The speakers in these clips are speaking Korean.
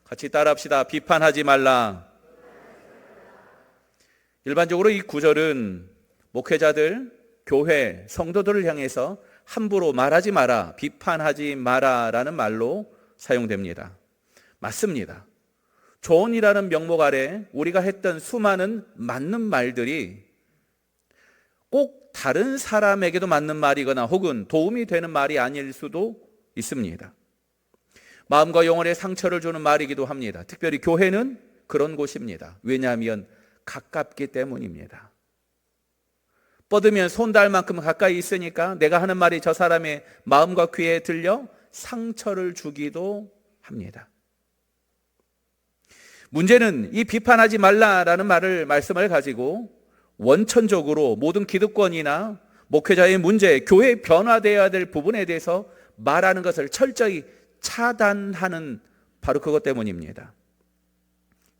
같이 따라합시다. 비판하지 말라. 일반적으로 이 구절은 목회자들, 교회, 성도들을 향해서 함부로 말하지 마라, 비판하지 마라라는 말로 사용됩니다. 맞습니다. 조언이라는 명목 아래 우리가 했던 수많은 맞는 말들이 꼭 다른 사람에게도 맞는 말이거나 혹은 도움이 되는 말이 아닐 수도 있습니다. 마음과 영혼에 상처를 주는 말이기도 합니다. 특별히 교회는 그런 곳입니다. 왜냐하면 가깝기 때문입니다. 뻗으면 손 닿을 만큼 가까이 있으니까 내가 하는 말이 저 사람의 마음과 귀에 들려 상처를 주기도 합니다. 문제는 이 비판하지 말라라는 말씀을 가지고 원천적으로 모든 기득권이나 목회자의 문제, 교회에 변화되어야 될 부분에 대해서 말하는 것을 철저히 차단하는 바로 그것 때문입니다.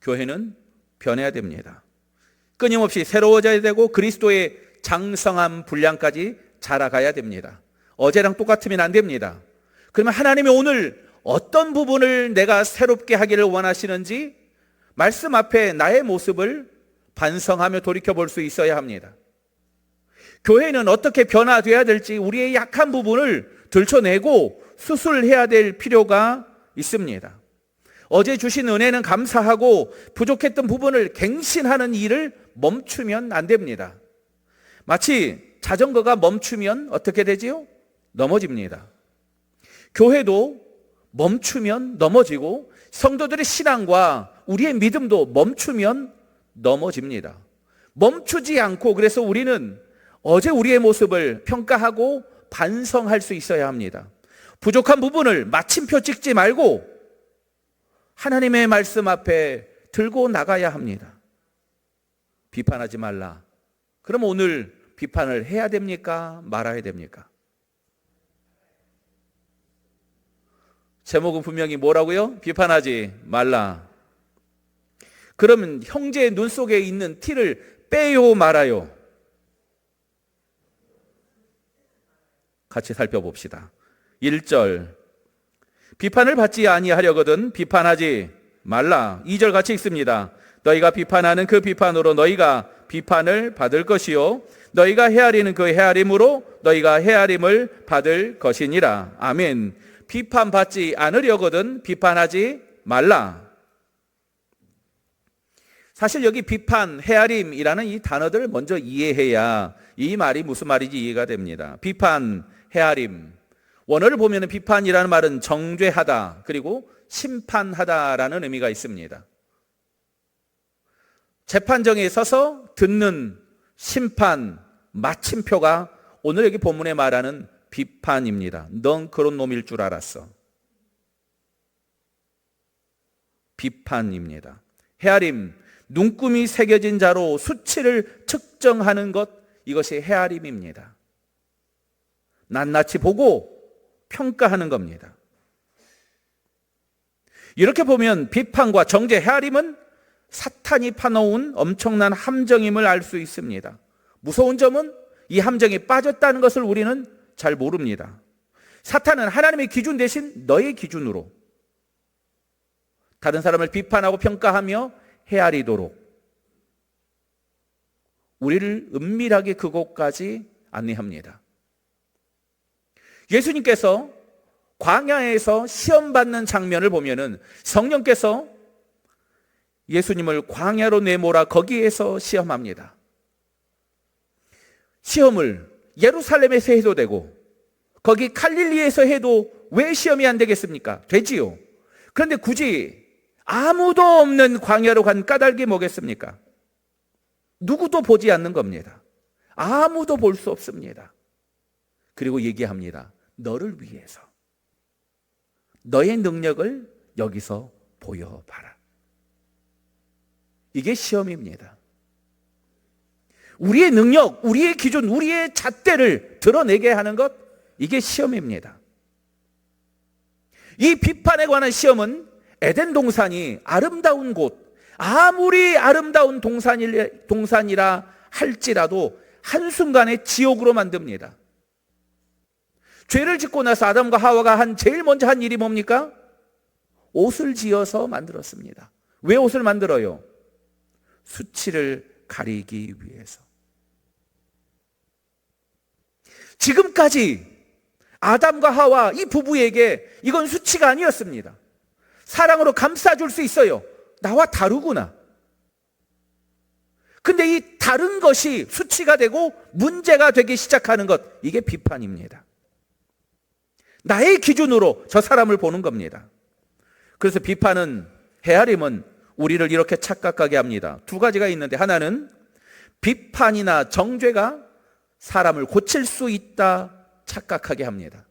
교회는 변해야 됩니다. 끊임없이 새로워져야 되고 그리스도의 장성한 분량까지 자라가야 됩니다. 어제랑 똑같으면 안 됩니다. 그러면 하나님이 오늘 어떤 부분을 내가 새롭게 하기를 원하시는지 말씀 앞에 나의 모습을 반성하며 돌이켜볼 수 있어야 합니다. 교회는 어떻게 변화되어야 될지 우리의 약한 부분을 들춰내고 수술해야 될 필요가 있습니다. 어제 주신 은혜는 감사하고 부족했던 부분을 갱신하는 일을 멈추면 안 됩니다. 마치 자전거가 멈추면 어떻게 되지요? 넘어집니다. 교회도 멈추면 넘어지고 성도들의 신앙과 우리의 믿음도 멈추면 넘어집니다. 멈추지 않고 그래서 우리는 어제 우리의 모습을 평가하고 반성할 수 있어야 합니다. 부족한 부분을 마침표 찍지 말고 하나님의 말씀 앞에 들고 나가야 합니다. 비판하지 말라. 그럼 오늘 비판을 해야 됩니까? 말아야 됩니까? 제목은 분명히 뭐라고요? 비판하지 말라. 그러면 형제의 눈 속에 있는 티를 빼요 말아요? 같이 살펴봅시다. 1절 비판을 받지 아니하려거든 비판하지 말라. 2절 같이 읽습니다. 너희가 비판하는 그 비판으로 너희가 비판을 받을 것이요 너희가 헤아리는 그 헤아림으로 너희가 헤아림을 받을 것이니라. 아멘. 비판받지 않으려거든 비판하지 말라. 사실 여기 비판, 헤아림이라는 이 단어들을 먼저 이해해야 이 말이 무슨 말인지 이해가 됩니다. 비판, 헤아림. 원어를 보면 비판이라는 말은 정죄하다 그리고 심판하다라는 의미가 있습니다. 재판정에 서서 듣는 심판, 마침표가 오늘 여기 본문에 말하는 비판입니다. 넌 그런 놈일 줄 알았어. 비판입니다. 헤아림, 눈금이 새겨진 자로 수치를 측정하는 것, 이것이 헤아림입니다. 낱낱이 보고 평가하는 겁니다. 이렇게 보면 비판과 정죄, 헤아림은 사탄이 파놓은 엄청난 함정임을 알 수 있습니다. 무서운 점은 이 함정에 빠졌다는 것을 우리는 잘 모릅니다. 사탄은 하나님의 기준 대신 너의 기준으로 다른 사람을 비판하고 평가하며 헤아리도록 우리를 은밀하게 그곳까지 안내합니다. 예수님께서 광야에서 시험받는 장면을 보면은 성령께서 예수님을 광야로 내몰아 거기에서 시험합니다. 시험을 예루살렘에서 해도 되고 거기 갈릴리에서 해도 왜 시험이 안 되겠습니까? 되지요. 그런데 굳이 아무도 없는 광야로 간 까닭이 뭐겠습니까? 누구도 보지 않는 겁니다. 아무도 볼 수 없습니다. 그리고 얘기합니다. 너를 위해서 너의 능력을 여기서 보여봐라. 이게 시험입니다. 우리의 능력, 우리의 기준, 우리의 잣대를 드러내게 하는 것, 이게 시험입니다. 이 비판에 관한 시험은 에덴 동산이 아름다운 곳, 아무리 아름다운 동산이라 할지라도 한순간에 지옥으로 만듭니다. 죄를 짓고 나서 아담과 하와가 제일 먼저 한 일이 뭡니까? 옷을 지어서 만들었습니다. 왜 옷을 만들어요? 수치를 가리기 위해서. 지금까지 아담과 하와 이 부부에게 이건 수치가 아니었습니다. 사랑으로 감싸줄 수 있어요. 나와 다르구나. 근데 이 다른 것이 수치가 되고 문제가 되기 시작하는 것, 이게 비판입니다. 나의 기준으로 저 사람을 보는 겁니다. 그래서 비판은, 헤아림은 우리를 이렇게 착각하게 합니다. 두 가지가 있는데, 하나는 비판이나 정죄가 사람을 고칠 수 있다 착각하게 합니다.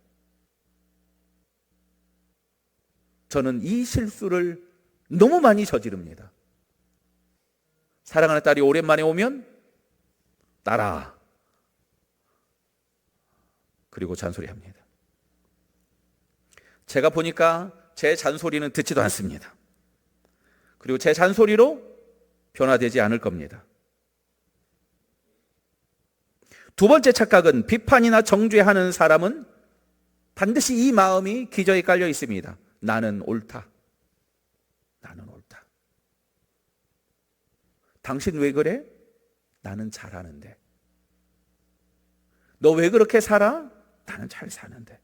저는 이 실수를 너무 많이 저지릅니다. 사랑하는 딸이 오랜만에 오면 딸아, 그리고 잔소리합니다. 제가 보니까 제 잔소리는 듣지도 않습니다. 그리고 제 잔소리로 변화되지 않을 겁니다. 두 번째 착각은, 비판이나 정죄하는 사람은 반드시 이 마음이 기저에 깔려 있습니다. 나는 옳다. 나는 옳다. 당신 왜 그래? 나는 잘하는데. 너 왜 그렇게 살아? 나는 잘 사는데.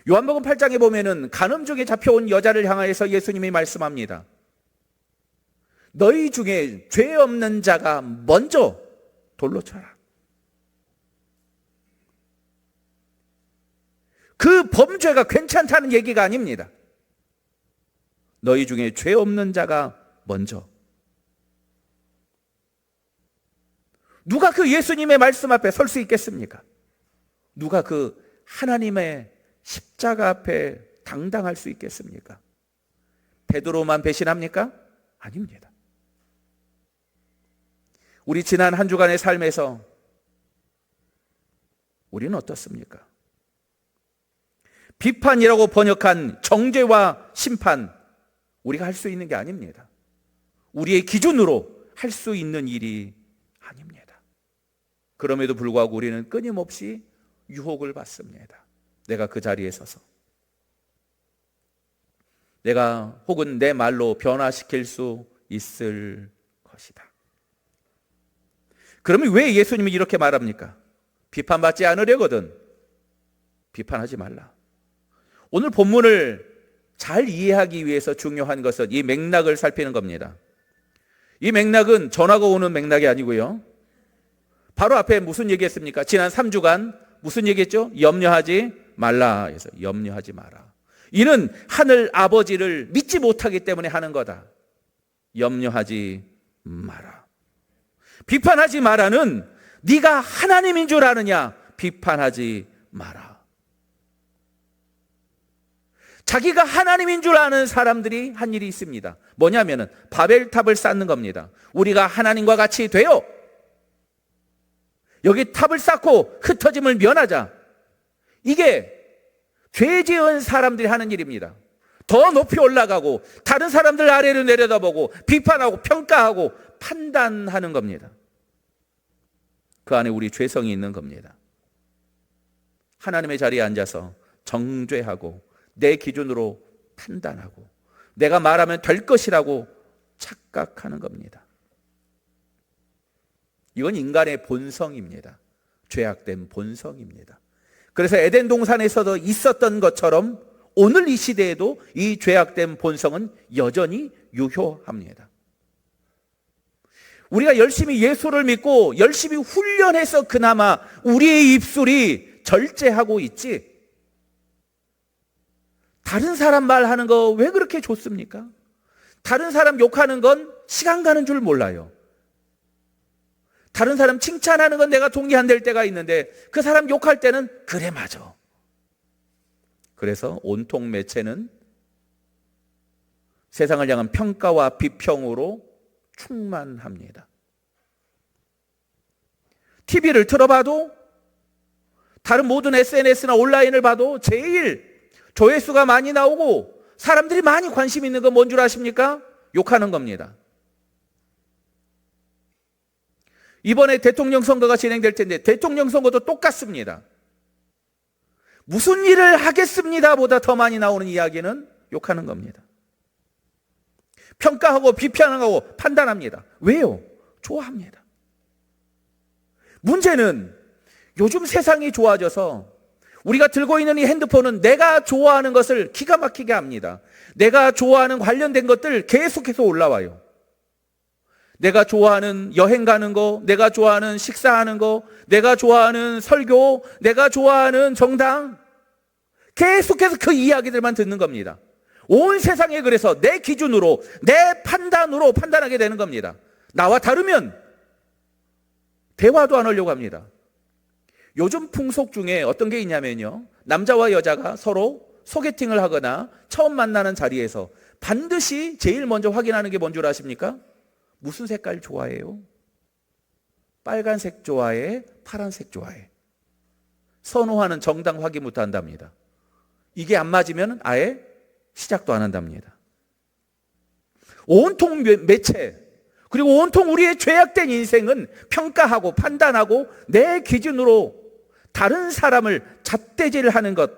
요한복음 8장에 보면은 간음 중에 잡혀온 여자를 향하여서 예수님이 말씀합니다. 너희 중에 죄 없는 자가 먼저 돌로 쳐라. 그 범죄가 괜찮다는 얘기가 아닙니다. 너희 중에 죄 없는 자가 먼저. 누가 그 예수님의 말씀 앞에 설 수 있겠습니까? 누가 그 하나님의 십자가 앞에 당당할 수 있겠습니까? 베드로만 배신합니까? 아닙니다. 우리 지난 한 주간의 삶에서 우리는 어떻습니까? 비판이라고 번역한 정죄와 심판, 우리가 할 수 있는 게 아닙니다. 우리의 기준으로 할 수 있는 일이 아닙니다. 그럼에도 불구하고 우리는 끊임없이 유혹을 받습니다. 내가 그 자리에 서서 내가 혹은 내 말로 변화시킬 수 있을 것이다. 그러면 왜 예수님이 이렇게 말합니까? 비판받지 않으려거든 비판하지 말라. 오늘 본문을 잘 이해하기 위해서 중요한 것은 이 맥락을 살피는 겁니다. 이 맥락은 전화가 오는 맥락이 아니고요. 바로 앞에 무슨 얘기했습니까? 지난 3주간 무슨 얘기했죠? 염려하지 말라 해서 염려하지 마라. 이는 하늘 아버지를 믿지 못하기 때문에 하는 거다. 염려하지 마라. 비판하지 마라는 네가 하나님인 줄 아느냐? 비판하지 마라. 자기가 하나님인 줄 아는 사람들이 한 일이 있습니다. 뭐냐면은 바벨탑을 쌓는 겁니다. 우리가 하나님과 같이 되어 여기 탑을 쌓고 흩어짐을 면하자. 이게 죄 지은 사람들이 하는 일입니다. 더 높이 올라가고 다른 사람들 아래로 내려다보고 비판하고 평가하고 판단하는 겁니다. 그 안에 우리 죄성이 있는 겁니다. 하나님의 자리에 앉아서 정죄하고 내 기준으로 판단하고 내가 말하면 될 것이라고 착각하는 겁니다. 이건 인간의 본성입니다. 죄악된 본성입니다. 그래서 에덴 동산에서도 있었던 것처럼 오늘 이 시대에도 이 죄악된 본성은 여전히 유효합니다. 우리가 열심히 예수를 믿고 열심히 훈련해서 그나마 우리의 입술이 절제하고 있지, 다른 사람 말하는 거 왜 그렇게 좋습니까? 다른 사람 욕하는 건 시간 가는 줄 몰라요. 다른 사람 칭찬하는 건 내가 동의 안 될 때가 있는데 그 사람 욕할 때는 그래 맞아. 그래서 온통 매체는 세상을 향한 평가와 비평으로 충만합니다. TV를 틀어봐도 다른 모든 SNS나 온라인을 봐도 제일 조회수가 많이 나오고 사람들이 많이 관심 있는 건 뭔 줄 아십니까? 욕하는 겁니다. 이번에 대통령 선거가 진행될 텐데 대통령 선거도 똑같습니다. 무슨 일을 하겠습니다 보다 더 많이 나오는 이야기는 욕하는 겁니다. 평가하고 비판하고 판단합니다. 왜요? 좋아합니다. 문제는 요즘 세상이 좋아져서 우리가 들고 있는 이 핸드폰은 내가 좋아하는 것을 기가 막히게 합니다. 내가 좋아하는 관련된 것들 계속해서 올라와요. 내가 좋아하는 여행 가는 거, 내가 좋아하는 식사하는 거, 내가 좋아하는 설교, 내가 좋아하는 정당, 계속해서 그 이야기들만 듣는 겁니다. 온 세상에 그래서 내 기준으로, 내 판단으로 판단하게 되는 겁니다. 나와 다르면 대화도 안 하려고 합니다. 요즘 풍속 중에 어떤 게 있냐면요, 남자와 여자가 서로 소개팅을 하거나 처음 만나는 자리에서 반드시 제일 먼저 확인하는 게 뭔 줄 아십니까? 무슨 색깔 좋아해요? 빨간색 좋아해? 파란색 좋아해? 선호하는 정당 확인부터 한답니다. 이게 안 맞으면 아예 시작도 안 한답니다. 온통 매체, 그리고 온통 우리의 죄악된 인생은 평가하고 판단하고 내 기준으로 다른 사람을 잣대질하는 것,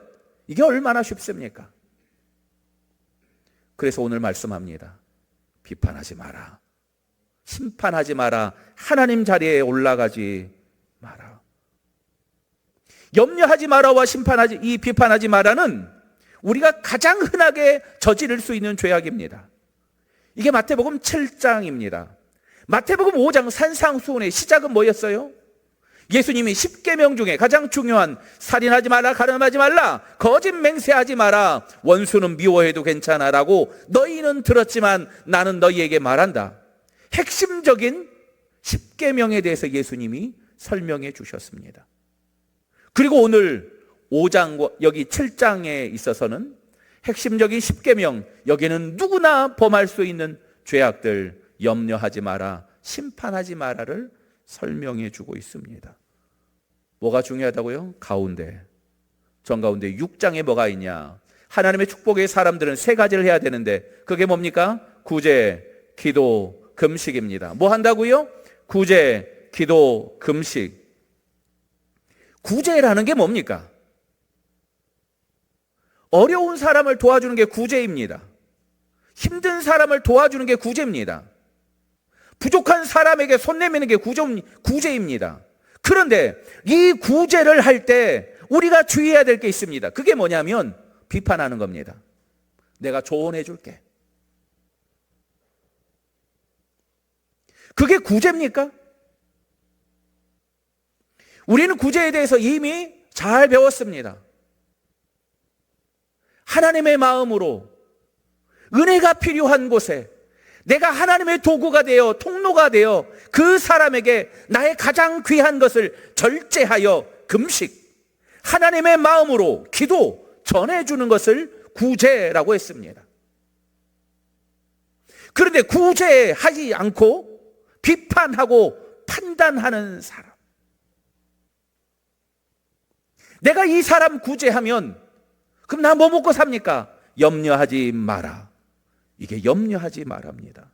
이게 얼마나 쉽습니까? 그래서 오늘 말씀합니다. 비판하지 마라. 심판하지 마라. 하나님 자리에 올라가지 마라. 염려하지 마라와 비판하지 마라는 우리가 가장 흔하게 저지를 수 있는 죄악입니다. 이게 마태복음 7장입니다. 마태복음 5장 산상수훈의 시작은 뭐였어요? 예수님이 10계명 중에 가장 중요한 살인하지 마라, 가늠하지 말라, 거짓 맹세하지 마라, 원수는 미워해도 괜찮아라고 너희는 들었지만 나는 너희에게 말한다. 핵심적인 10계명에 대해서 예수님이 설명해 주셨습니다. 그리고 오늘 5장, 여기 7장에 있어서는 핵심적인 10계명, 여기는 누구나 범할 수 있는 죄악들, 염려하지 마라, 심판하지 마라를 설명해 주고 있습니다. 뭐가 중요하다고요? 가운데, 정가운데 6장에 뭐가 있냐? 하나님의 축복의 사람들은 세 가지를 해야 되는데 그게 뭡니까? 구제, 기도, 금식입니다. 뭐 한다고요? 구제, 기도, 금식. 구제라는 게 뭡니까? 어려운 사람을 도와주는 게 구제입니다. 힘든 사람을 도와주는 게 구제입니다. 부족한 사람에게 손 내미는 게 구제입니다. 그런데 이 구제를 할 때 우리가 주의해야 될 게 있습니다. 그게 뭐냐면 비판하는 겁니다. 내가 조언해 줄게. 그게 구제입니까? 우리는 구제에 대해서 이미 잘 배웠습니다. 하나님의 마음으로 은혜가 필요한 곳에 내가 하나님의 도구가 되어 통로가 되어 그 사람에게 나의 가장 귀한 것을 절제하여 금식, 하나님의 마음으로 기도 전해주는 것을 구제라고 했습니다. 그런데 구제하지 않고 비판하고 판단하는 사람, 내가 이 사람 구제하면 그럼 나 뭐 먹고 삽니까? 염려하지 마라. 이게 염려하지 말합니다.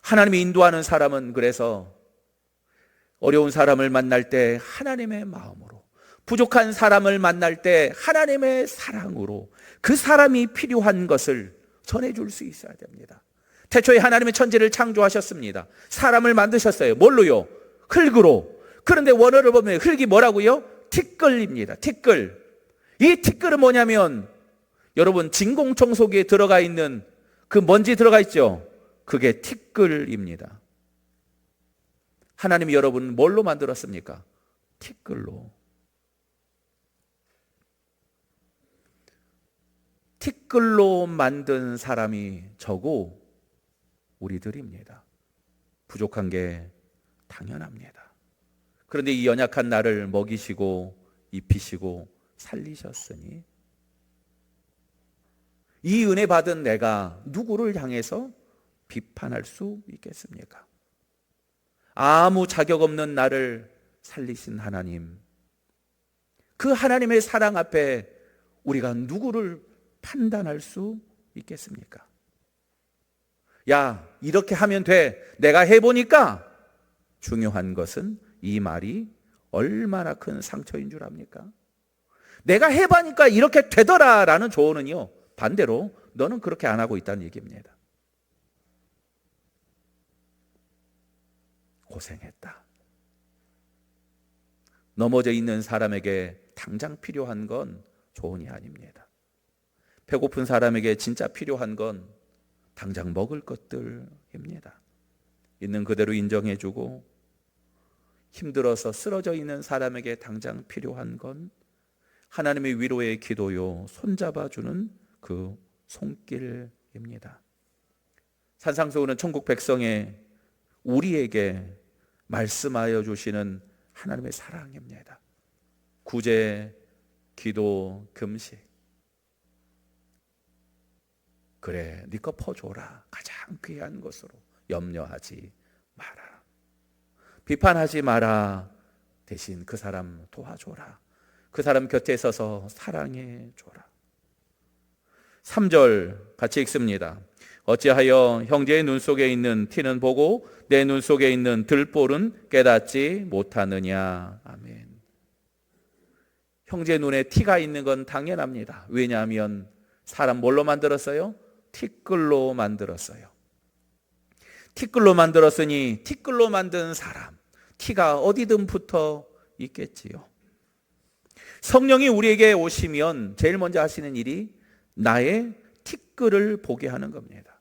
하나님이 인도하는 사람은 그래서 어려운 사람을 만날 때 하나님의 마음으로, 부족한 사람을 만날 때 하나님의 사랑으로 그 사람이 필요한 것을 전해줄 수 있어야 됩니다. 태초에 하나님의 천지를 창조하셨습니다. 사람을 만드셨어요. 뭘로요? 흙으로. 그런데 원어를 보면 흙이 뭐라고요? 티끌입니다. 티끌. 이 티끌은 뭐냐면 여러분 진공청소기에 들어가 있는 그 먼지 들어가 있죠? 그게 티끌입니다. 하나님이 여러분 뭘로 만들었습니까? 티끌로. 티끌로 만든 사람이 저고 우리들입니다. 부족한 게 당연합니다. 그런데 이 연약한 나를 먹이시고 입히시고 살리셨으니 이 은혜 받은 내가 누구를 향해서 비판할 수 있겠습니까? 아무 자격 없는 나를 살리신 하나님, 그 하나님의 사랑 앞에 우리가 누구를 판단할 수 있겠습니까? 야, 이렇게 하면 돼. 내가 해보니까. 중요한 것은 이 말이 얼마나 큰 상처인 줄 압니까? 내가 해보니까 이렇게 되더라라는 조언은요, 반대로 너는 그렇게 안 하고 있다는 얘기입니다. 고생했다. 넘어져 있는 사람에게 당장 필요한 건 조언이 아닙니다. 배고픈 사람에게 진짜 필요한 건 당장 먹을 것들입니다. 있는 그대로 인정해주고 힘들어서 쓰러져 있는 사람에게 당장 필요한 건 하나님의 위로의 기도요, 손잡아주는 그 손길입니다. 산상수훈은 천국 백성의 우리에게 말씀하여 주시는 하나님의 사랑입니다. 구제, 기도, 금식. 그래, 네 거 퍼줘라. 가장 귀한 것으로 염려하지 마라. 비판하지 마라. 대신 그 사람 도와줘라. 그 사람 곁에 서서 사랑해 줘라. 3절 같이 읽습니다. 어찌하여 형제의 눈 속에 있는 티는 보고 내 눈 속에 있는 들볼은 깨닫지 못하느냐. 아멘. 형제 눈에 티가 있는 건 당연합니다. 왜냐하면 사람 뭘로 만들었어요? 티끌로 만들었어요. 티끌로 만들었으니 티끌로 만든 사람, 티가 어디든 붙어 있겠지요. 성령이 우리에게 오시면 제일 먼저 하시는 일이 나의 티끌을 보게 하는 겁니다.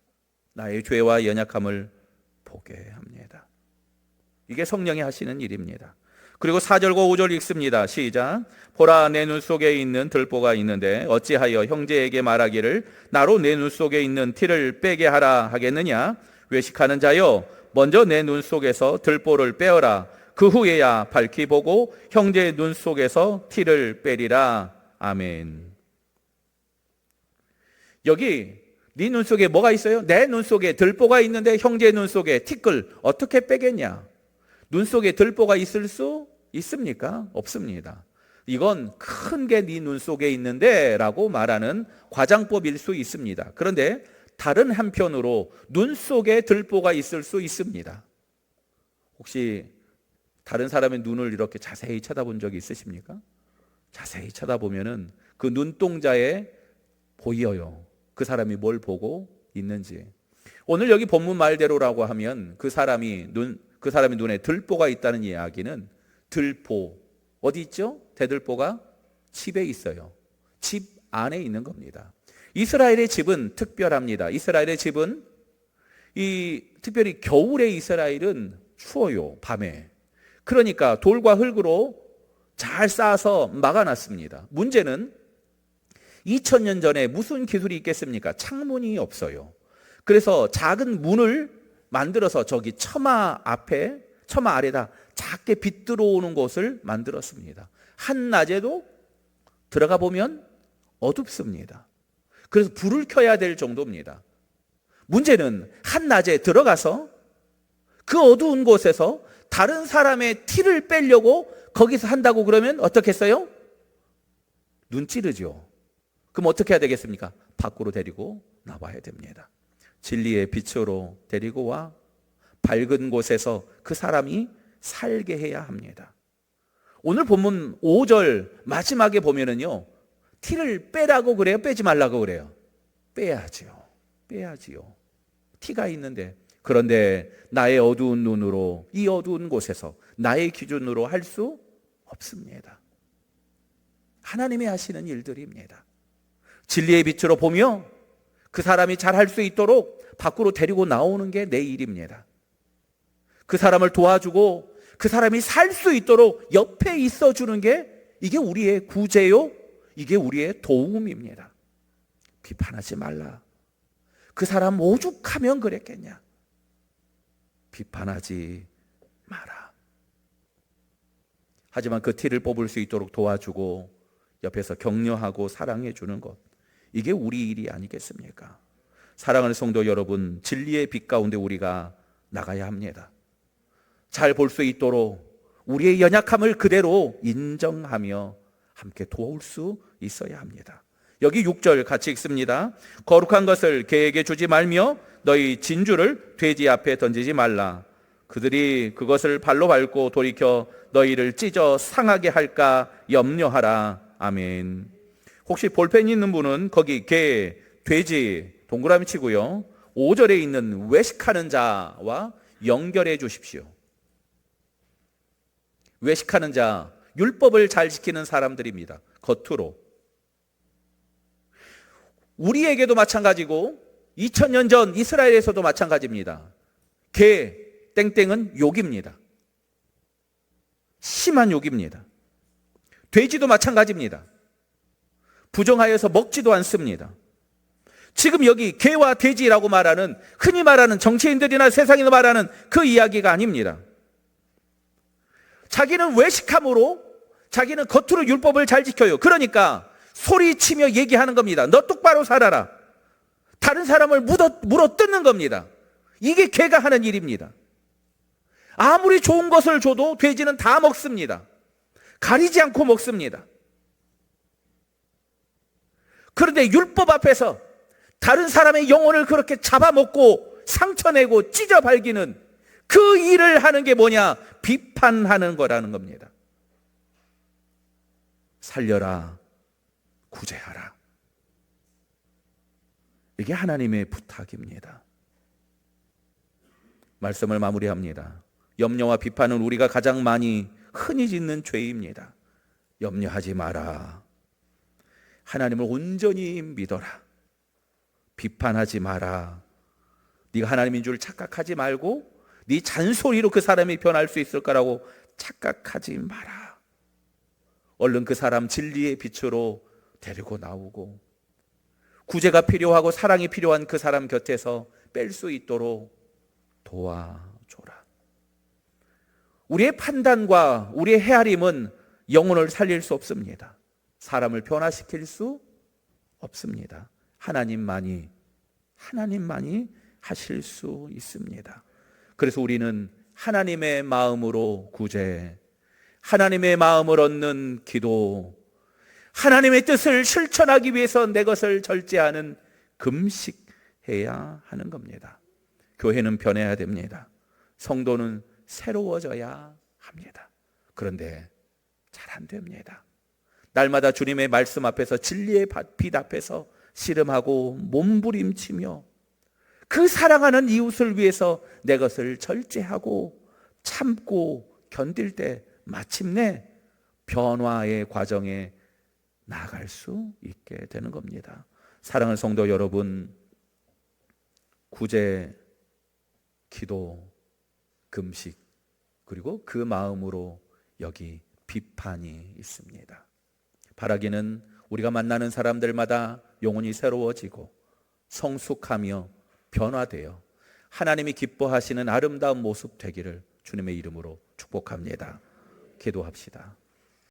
나의 죄와 연약함을 보게 합니다. 이게 성령이 하시는 일입니다. 그리고 4절과 5절 읽습니다. 시작. 보라, 내 눈 속에 있는 들보가 있는데 어찌하여 형제에게 말하기를 나로 내 눈 속에 있는 티를 빼게 하라 하겠느냐. 외식하는 자여, 먼저 내 눈 속에서 들보를 빼어라. 그 후에야 밝히 보고 형제의 눈 속에서 티를 빼리라. 아멘. 여기 네 눈 속에 뭐가 있어요? 내 눈 속에 들보가 있는데 형제의 눈 속에 티끌 어떻게 빼겠냐? 눈 속에 들보가 있을 수 있습니까? 없습니다. 이건 큰 게 네 눈 속에 있는데 라고 말하는 과장법일 수 있습니다. 그런데 다른 한편으로 눈 속에 들보가 있을 수 있습니다. 혹시 다른 사람의 눈을 이렇게 자세히 쳐다본 적이 있으십니까? 자세히 쳐다보면은 그 눈동자에 보여요. 그 사람이 뭘 보고 있는지. 오늘 여기 본문 말대로라고 하면 그 사람의 눈에 들보가 있다는 이야기는 들보, 어디 있죠? 대들보가 집에 있어요. 집 안에 있는 겁니다. 이스라엘의 집은 특별합니다. 이스라엘의 집은 특별히 겨울에 이스라엘은 추워요. 밤에. 그러니까 돌과 흙으로 잘 쌓아서 막아놨습니다. 문제는 2000년 전에 무슨 기술이 있겠습니까? 창문이 없어요. 그래서 작은 문을 만들어서 저기 처마 아래다 작게 빛 들어오는 곳을 만들었습니다. 한낮에도 들어가 보면 어둡습니다. 그래서 불을 켜야 될 정도입니다. 문제는 한낮에 들어가서 그 어두운 곳에서 다른 사람의 티를 빼려고 거기서 한다고 그러면 어떻겠어요? 눈 찌르죠. 그럼 어떻게 해야 되겠습니까? 밖으로 데리고 나와야 됩니다. 진리의 빛으로 데리고 와 밝은 곳에서 그 사람이 살게 해야 합니다. 오늘 본문 5절 마지막에 보면은요, 티를 빼라고 그래요? 빼지 말라고 그래요? 빼야지요. 티가 있는데. 그런데 나의 어두운 눈으로 이 어두운 곳에서 나의 기준으로 할 수 없습니다. 하나님이 하시는 일들입니다. 진리의 빛으로 보며 그 사람이 잘 할 수 있도록 밖으로 데리고 나오는 게 내 일입니다. 그 사람을 도와주고 그 사람이 살 수 있도록 옆에 있어주는 게 이게 우리의 구제요, 이게 우리의 도움입니다. 비판하지 말라. 그 사람 오죽하면 그랬겠냐. 비판하지 마라. 하지만 그 티를 뽑을 수 있도록 도와주고 옆에서 격려하고 사랑해 주는 것, 이게 우리 일이 아니겠습니까? 사랑하는 성도 여러분, 진리의 빛 가운데 우리가 나가야 합니다. 잘 볼 수 있도록 우리의 연약함을 그대로 인정하며 함께 도울 수 있어야 합니다. 여기 6절 같이 읽습니다. 거룩한 것을 개에게 주지 말며 너희 진주를 돼지 앞에 던지지 말라. 그들이 그것을 발로 밟고 돌이켜 너희를 찢어 상하게 할까 염려하라. 아멘. 혹시 볼펜 있는 분은 거기 개, 돼지 동그라미 치고요, 5절에 있는 외식하는 자와 연결해 주십시오. 외식하는 자, 율법을 잘 지키는 사람들입니다. 겉으로. 우리에게도 마찬가지고 2000년 전 이스라엘에서도 마찬가지입니다. 개, 땡땡은 욕입니다. 심한 욕입니다. 돼지도 마찬가지입니다. 부정하여서 먹지도 않습니다. 지금 여기 개와 돼지라고 말하는, 흔히 말하는 정치인들이나 세상에서 말하는 그 이야기가 아닙니다. 자기는 외식함으로 자기는 겉으로 율법을 잘 지켜요. 그러니까 소리치며 얘기하는 겁니다. 너 똑바로 살아라. 다른 사람을 물어 뜯는 겁니다. 이게 개가 하는 일입니다. 아무리 좋은 것을 줘도 돼지는 다 먹습니다. 가리지 않고 먹습니다. 그런데 율법 앞에서 다른 사람의 영혼을 그렇게 잡아먹고 상처내고 찢어발기는 그 일을 하는 게 뭐냐? 비판하는 거라는 겁니다. 살려라, 구제하라. 이게 하나님의 부탁입니다. 말씀을 마무리합니다. 염려와 비판은 우리가 가장 많이 흔히 짓는 죄입니다. 염려하지 마라. 하나님을 온전히 믿어라. 비판하지 마라. 네가 하나님인 줄 착각하지 말고 네 잔소리로 그 사람이 변할 수 있을 거라고 착각하지 마라. 얼른 그 사람 진리의 빛으로 데리고 나오고 구제가 필요하고 사랑이 필요한 그 사람 곁에서 뺄 수 있도록 도와줘라. 우리의 판단과 우리의 헤아림은 영혼을 살릴 수 없습니다. 사람을 변화시킬 수 없습니다. 하나님만이 하실 수 있습니다. 그래서 우리는 하나님의 마음으로 구제, 하나님의 마음을 얻는 기도, 하나님의 뜻을 실천하기 위해서 내 것을 절제하는 금식해야 하는 겁니다. 교회는 변해야 됩니다. 성도는 새로워져야 합니다. 그런데 잘 안 됩니다. 날마다 주님의 말씀 앞에서 진리의 빛 앞에서 씨름하고 몸부림치며 그 사랑하는 이웃을 위해서 내 것을 절제하고 참고 견딜 때 마침내 변화의 과정에 나아갈 수 있게 되는 겁니다. 사랑하는 성도 여러분, 구제, 기도, 금식, 그리고 그 마음으로 여기 비판이 있습니다. 바라기는 우리가 만나는 사람들마다 영혼이 새로워지고 성숙하며 변화되어 하나님이 기뻐하시는 아름다운 모습 되기를 주님의 이름으로 축복합니다. 기도합시다.